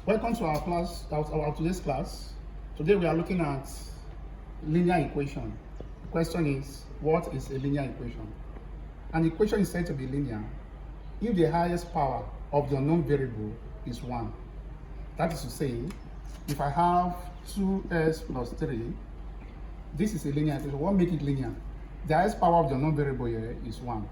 Welcome to our class, our today's class. Today we are looking at linear equation. The question is, what is a linear equation? An equation is said to be linear if the highest power of the unknown variable is 1. That is to say, if I have 2s plus 3, this is a linear equation. What makes it linear? The highest power of the unknown variable here is 1.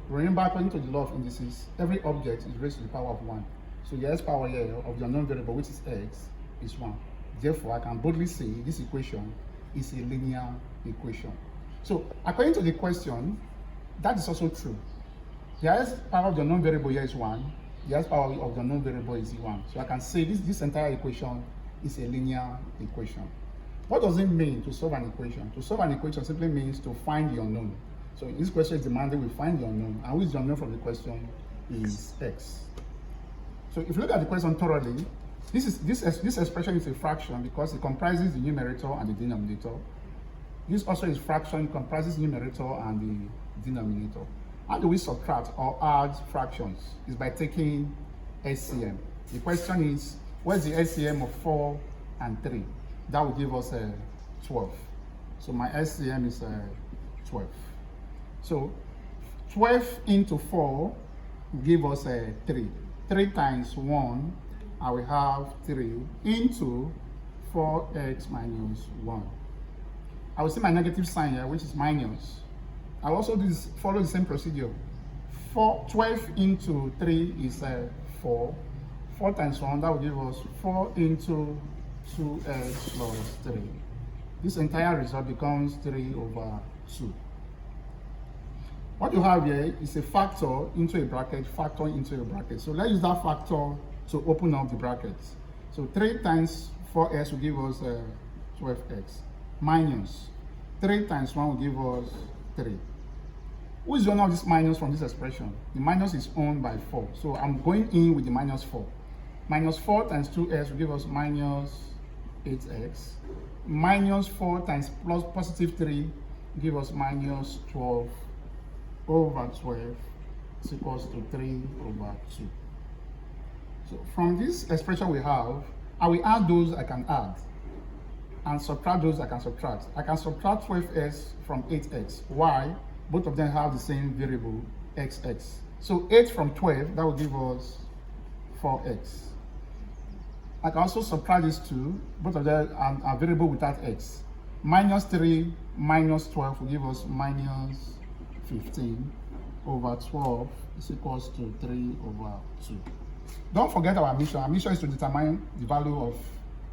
Remember, according to the law of indices, every object is raised to the power of 1. So the highest power here of the unknown variable, which is x, is 1. Therefore, I can boldly say this equation is a linear equation. So, according to the question, that is also true. The highest power of the unknown variable here is 1. The highest power of the unknown variable is 1. So I can say this entire equation is a linear equation. What does it mean to solve an equation? To solve an equation simply means to find the unknown. So in this question is demanding we find the unknown, and which the unknown from the question is x. So if you look at the question thoroughly, this expression is a fraction because it comprises the numerator and the denominator. This also is fraction, it comprises numerator and the denominator. How do we subtract or add fractions? Is by taking LCM. The question is, what's the LCM of 4 and 3? That will give us 12. So my LCM is 12. So 12 into 4 will give us 3. 3 times 1, I will have 3 into 4x minus 1. I will see my negative sign here, which is minus. I will also follow the same procedure. 12 into 3 is 4. 4 times 1, that will give us 4 into 2x plus 3. This entire result becomes 3 over 2. What you have here is a factor into a bracket, factor into a bracket. So let's use that factor to open up the brackets. So 3 times 4x will give us 12x minus 3 times 1 will give us 3. Who is the owner of this minus from this expression? The minus is owned by 4. So I'm going in with the minus 4. Minus 4 times 2x will give us minus 8x. Minus 4 times plus positive 3 will give us minus 12 over 12 is equals to 3 over 2. So from this expression we have, I will add those I can add and subtract those I can subtract. I can subtract 12x from 8x. Why? Both of them have the same variable, xx. So 8 from 12, that will give us 4x. I can also subtract these two. Both of them are variable without x. Minus 3 minus 12 will give us minus 15 over 12 is equals to 3 over 2. Don't forget our mission. Our mission is to determine the value of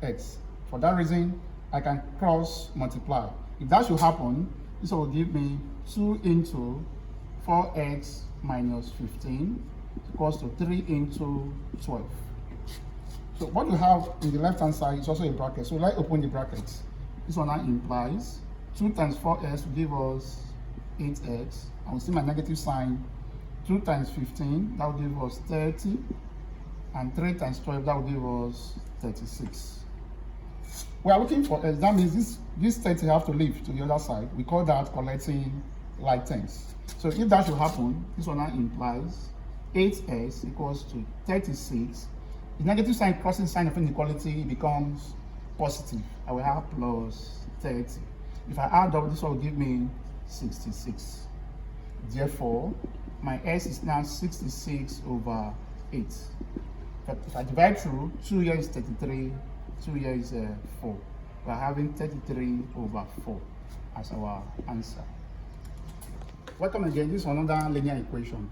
x. For that reason, I can cross multiply. If that should happen, this will give me 2 into 4x minus 15 equals to 3 into 12. So what you have in the left hand side is also a bracket. So let's open the brackets. This one now implies 2 times 4x will give us 8x. I will see my negative sign. 2 times 15, that will give us 30. And 3 times 12, that will give us 36. We are looking for x. That means this 30 have to leave to the other side. We call that collecting like terms. So if that should happen, this one now implies 8x equals to 36. The negative sign crossing sign of inequality becomes positive. I will have plus 30. If I add up, this one will give me 66. Therefore, my s is now 66 over 8. If I divide through, 2 here is 33, 2 here is 4. We are having 33 over 4 as our answer. Welcome again. This is another linear equation.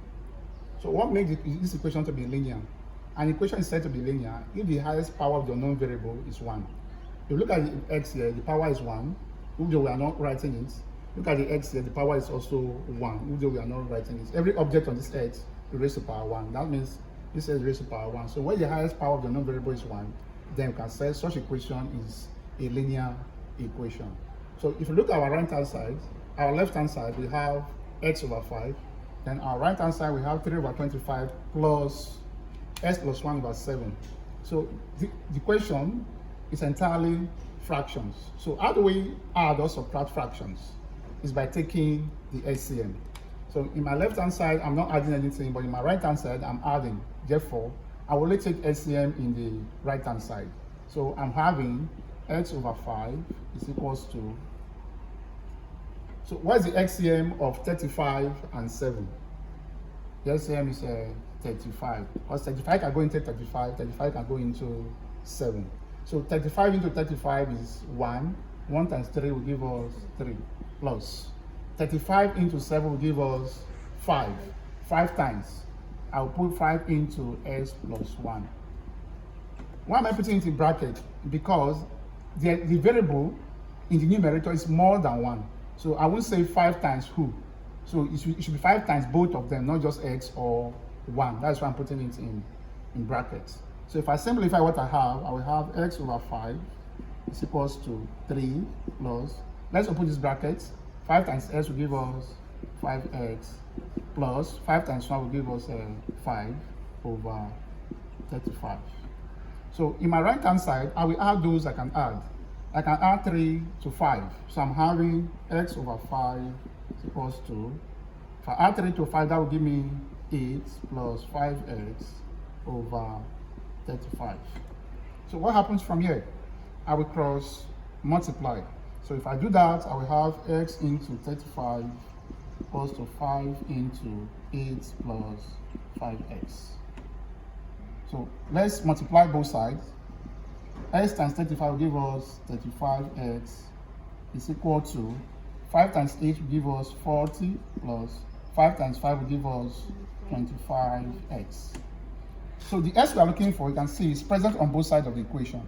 So what makes this equation to be linear? An equation is said to be linear if the highest power of the unknown variable is 1. If you look at the x here, the power is 1, although we are not writing it. Look at the x here, the power is also 1, although we are not writing it. Every object on this x is raised to power 1. That means this is raised to power 1. So when the highest power of the unknown variable is 1, then we can say such equation is a linear equation. So if you look at our right hand side, our left hand side, we have x over 5. Then our right hand side, we have 3 over 25 plus x plus 1 over 7. So the question is entirely fractions. So how do we add or subtract fractions? Is by taking the LCM. So in my left hand side, I'm not adding anything, but in my right hand side, I'm adding. Therefore, I will only take LCM in the right hand side. So I'm having x over 5 is equals to, so what is the LCM of 35 and 7? The LCM is 35, because 35 can go into 35, 35 can go into 7. So 35 into 35 is 1, 1 times 3 will give us 3, plus 35 into 7 will give us 5, 5 times. I'll put 5 into s plus 1. Why am I putting it in bracket? Because the variable in the numerator is more than 1. So I won't say 5 times who. So it should be 5 times both of them, not just x or 1. That's why I'm putting it in brackets. So if I simplify what I have, I will have x over 5 is equals to 3 plus, let's open this bracket, 5 times s will give us 5x plus 5 times 1 will give us 5 over 35. So in my right hand side, I will add those I can add. I can add 3 to 5. So I'm having x over 5 is equals to, if I add 3 to 5, that will give me 8 plus 5x over 35. So what happens from here? I will cross multiply. So if I do that, I will have x into 35 equals to 5 into 8 plus 5x. So let's multiply both sides. X times 35 will give us 35x is equal to 5 times 8 will give us 40 plus 5 times 5 will give us 25x. So the x we are looking for, you can see, is present on both sides of the equation.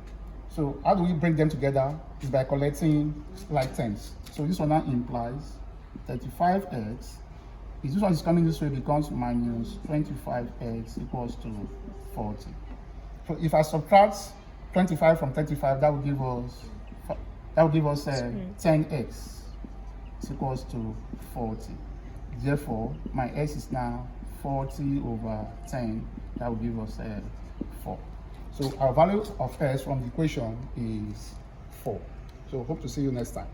So how do we bring them together? Is by collecting like terms. So this one now implies 35x. If this one is coming this way, it becomes minus 25x equals to 40. So if I subtract 25 from 35, that will give us 10x is equals to 40. Therefore, my x is now 40 over 10. That will give us 4. So our value of s from the equation is 4. So hope to see you next time.